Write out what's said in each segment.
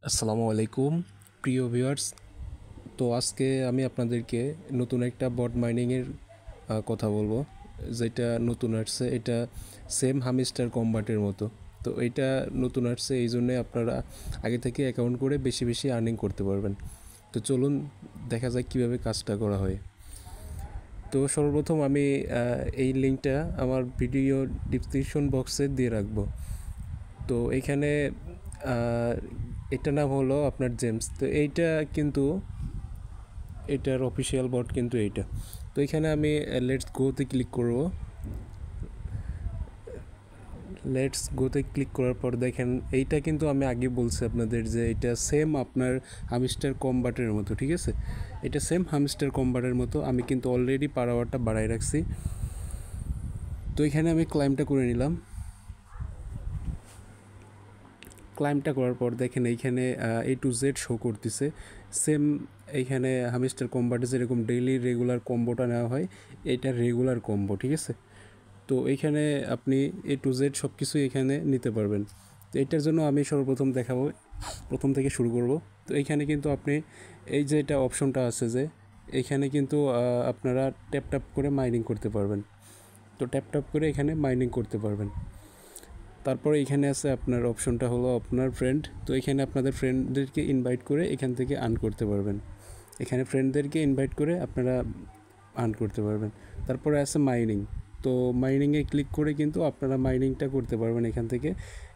আসসালামু আলাইকুম প্রিয় ভিউয়ার্স। তো আজকে আমি আপনাদেরকে নতুন একটা বট মাইনিংয়ের কথা বলবো, যেটা নতুন আসছে। এটা সেম হামিস্টার কম্বাটের মতো। তো এটা নতুন আসছে, এই জন্যে আপনারা আগে থেকে অ্যাকাউন্ট করে বেশি বেশি আর্নিং করতে পারবেন। তো চলুন দেখা যাক কীভাবে কাজটা করা হয়। তো সর্বপ্রথম আমি এই লিঙ্কটা আমার ভিডিও ডিসক্রিপশন বক্সে দিয়ে রাখবো। তো এইখানে এটার নাম হলো আপনার জেমস। তো এইটা কিন্তু এটার অফিসিয়াল বট কিন্তু এইটা। তো এখানে আমি লেটস গোতে ক্লিক করব। লেটস গোতে ক্লিক করার পর দেখেন এইটা কিন্তু আমি আগে বলছি আপনাদের যে এটা সেম আপনার হামস্টার কম্বাটের মতো, ঠিক আছে? এটা সেম হামস্টার কম্বাটের মতো। আমি কিন্তু অলরেডি পার আওয়ারটা বাড়াই রাখছি। তো এখানে আমি ক্লাইমটা করে নিলাম। ক্লাইমটা করার পর দেখেন এইখানে A to Z শো করতেছে সেম। এইখানে হামস্টার কম্বাটে যেরকম ডেইলি রেগুলার কম্বোটা নেওয়া হয়, এটা রেগুলার কম্বো, ঠিক আছে? তো এইখানে আপনি A to Z সব কিছু এখানে নিতে পারবেন। তো এইটার জন্য আমি সর্বপ্রথম দেখাবো, প্রথম থেকে শুরু করব। তো এইখানে কিন্তু আপনি এই যে এটা অপশনটা আছে যে এইখানে কিন্তু আপনারা ট্যাপ করে মাইনিং করতে পারবেন। তো ট্যাপ করে এখানে মাইনিং করতে পারবেন। তারপরে এখানে আছে আপনার অপশনটা হলো আপনার ফ্রেন্ড। তো এখানে আপনাদের ফ্রেন্ডদেরকে ইনভাইট করে এখান থেকে আর্ন করতে পারবেন। এখানে ফ্রেন্ডদেরকে ইনভাইট করে আপনারা আর্ন করতে পারবেন। তারপরে আছে মাইনিং। তো মাইনিংয়ে ক্লিক করে কিন্তু আপনারা মাইনিংটা করতে পারবেন এখান থেকে।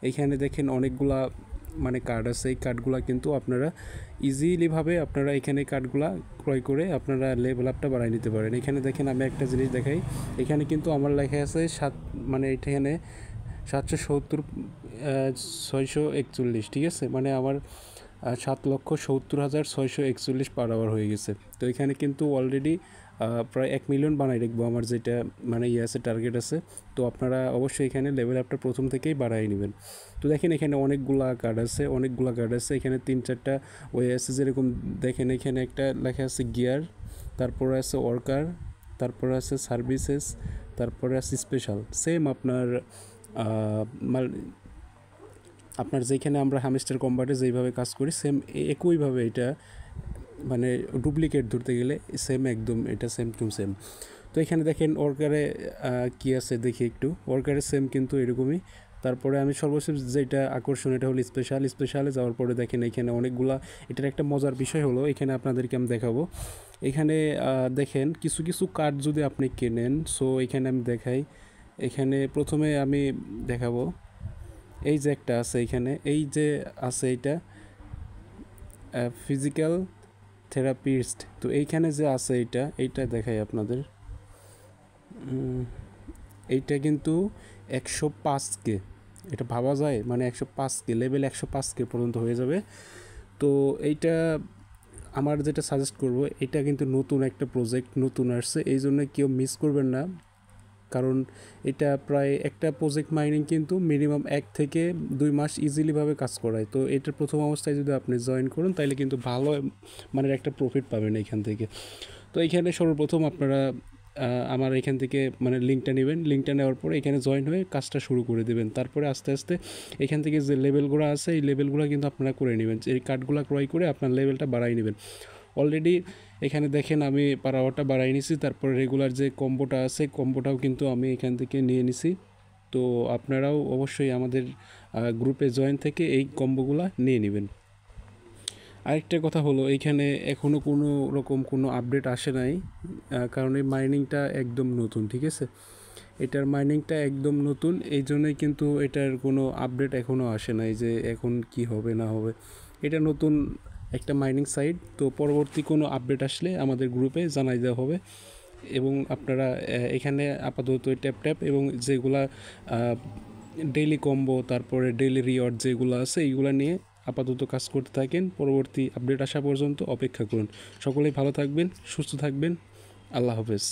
এইখানে দেখেন অনেকগুলা মানে কার্ড আছে। এই কার্ডগুলা কিন্তু আপনারা ইজিলিভাবে আপনারা এখানে কার্ডগুলা ক্রয় করে আপনারা লেভেল আপটা বাড়াই নিতে পারেন। এখানে দেখেন আমি একটা জিনিস দেখাই। এখানে কিন্তু আমার লেখা আছে মানে এখানে 770,641, ঠিক আছে? মানে আমার 7,70,641 পার আওয়ার হয়ে গেছে। তো এখানে কিন্তু অলরেডি প্রায় 1 মিলিয়ন বানাই রাখবো আমার, যেটা মানে আছে টার্গেট আছে। তো আপনারা অবশ্যই এখানে লেভেল আপটা প্রথম থেকেই বাড়াই নেবেন। তো দেখেন এখানে অনেকগুলা কার্ড আছে, এখানে 3-4টা ওয়ে আছে। যেরকম দেখেন এখানে একটা লেখা আছে গিয়ার, তারপরে আছে ওয়ার্কার, তারপরে আছে সার্ভিসেস, তারপরে আছে স্পেশাল। সেম আপনার যেখানে আমরা হ্যামস্টার কম্বাটে যেইভাবে কাজ করি সেম একইভাবে এটা, মানে ডুপ্লিকেট ধরতে গেলে সেম, একদম এটা সেম টু সেম। তো এখানে দেখেন ওয়ার্কারে কী আছে দেখি একটু। ওয়ার্কারে সেম কিন্তু এরকমই। তারপরে আমি সর্বশেষ যেটা আকর্ষণ, এটা হলো স্পেশালে যাওয়ার পরে দেখেন এখানে অনেকগুলা। এটার একটা মজার বিষয় হলো, এখানে আপনাদেরকে আমি দেখাবো। এখানে দেখেন কিছু কিছু কার্ড যদি আপনি কেনেন, সো এখানে আমি দেখাই। এখানে প্রথমে আমি দেখাবো এই যে একটা আছে, এখানে এই যে আছে এইটা ফিজিক্যাল থেরাপিস্ট। তো এইখানে যে আছে এইটা দেখাই আপনাদের। এইটা কিন্তু 105K, এটা ভাবা যায়, মানে 105K লেভেল, 105K পর্যন্ত হয়ে যাবে। তো এইটা আমার যেটা সাজেস্ট করব, এটা কিন্তু নতুন একটা প্রজেক্ট, নতুন আসছে, এই জন্য কেউ মিস করবেন না। কারণ এটা প্রায় একটা প্রজেক্ট মাইনিং কিন্তু মিনিমাম 1 থেকে 2 মাস ইজিলিভাবে কাজ করায়। তো এটার প্রথম অবস্থায় যদি আপনি জয়েন করুন তাহলে কিন্তু ভালো মানে একটা প্রফিট পাবেন এখান থেকে। তো এইখানে সর্বপ্রথম আপনারা আমার এখান থেকে মানে লিঙ্কটা নেবেন। লিঙ্কটা নেওয়ার পরে এখানে জয়েন হয়ে কাজটা শুরু করে দেবেন। তারপরে আস্তে আস্তে এখান থেকে যে লেভেলগুলো আছে এই লেভেলগুলো কিন্তু আপনারা করে নেবেন। এই কার্ডগুলো ক্রয় করে আপনার লেভেলটা বাড়াই নেবেন। অলরেডি এখানে দেখেন আমি পার আওয়ারটা বাড়াই নিছি। তারপরে রেগুলার যে কম্বোটা আছে কম্বোটাও কিন্তু আমি এখান থেকে নিয়ে নিছি। তো আপনারাও অবশ্যই আমাদের গ্রুপে জয়েন থেকে এই কম্বোগুলো নিয়ে নেবেন। আরেকটা কথা হলো, এইখানে এখনও কোনো রকম কোনো আপডেট আসে নাই, কারণ এই মাইনিংটা একদম নতুন, ঠিক আছে? এটার মাইনিংটা একদম নতুন, এই জন্যই কিন্তু এটার কোনো আপডেট এখনও আসে নাই যে এখন কি হবে না হবে। এটা নতুন একটা মাইনিং সাইট। তো পরবর্তী কোনো আপডেট আসলে আমাদের গ্রুপে জানাই দেওয়া হবে। এবং আপনারা এখানে আপাতত ট্যাপ এবং যেগুলা ডেইলি কম্বো, তারপরে ডেইলি রিওয়ার্ড যেগুলো আছে এইগুলো নিয়ে আপাতত কাজ করতে থাকেন। পরবর্তী আপডেট আসা পর্যন্ত অপেক্ষা করুন। সকলেই ভালো থাকবেন, সুস্থ থাকবেন। আল্লাহ হাফেজ।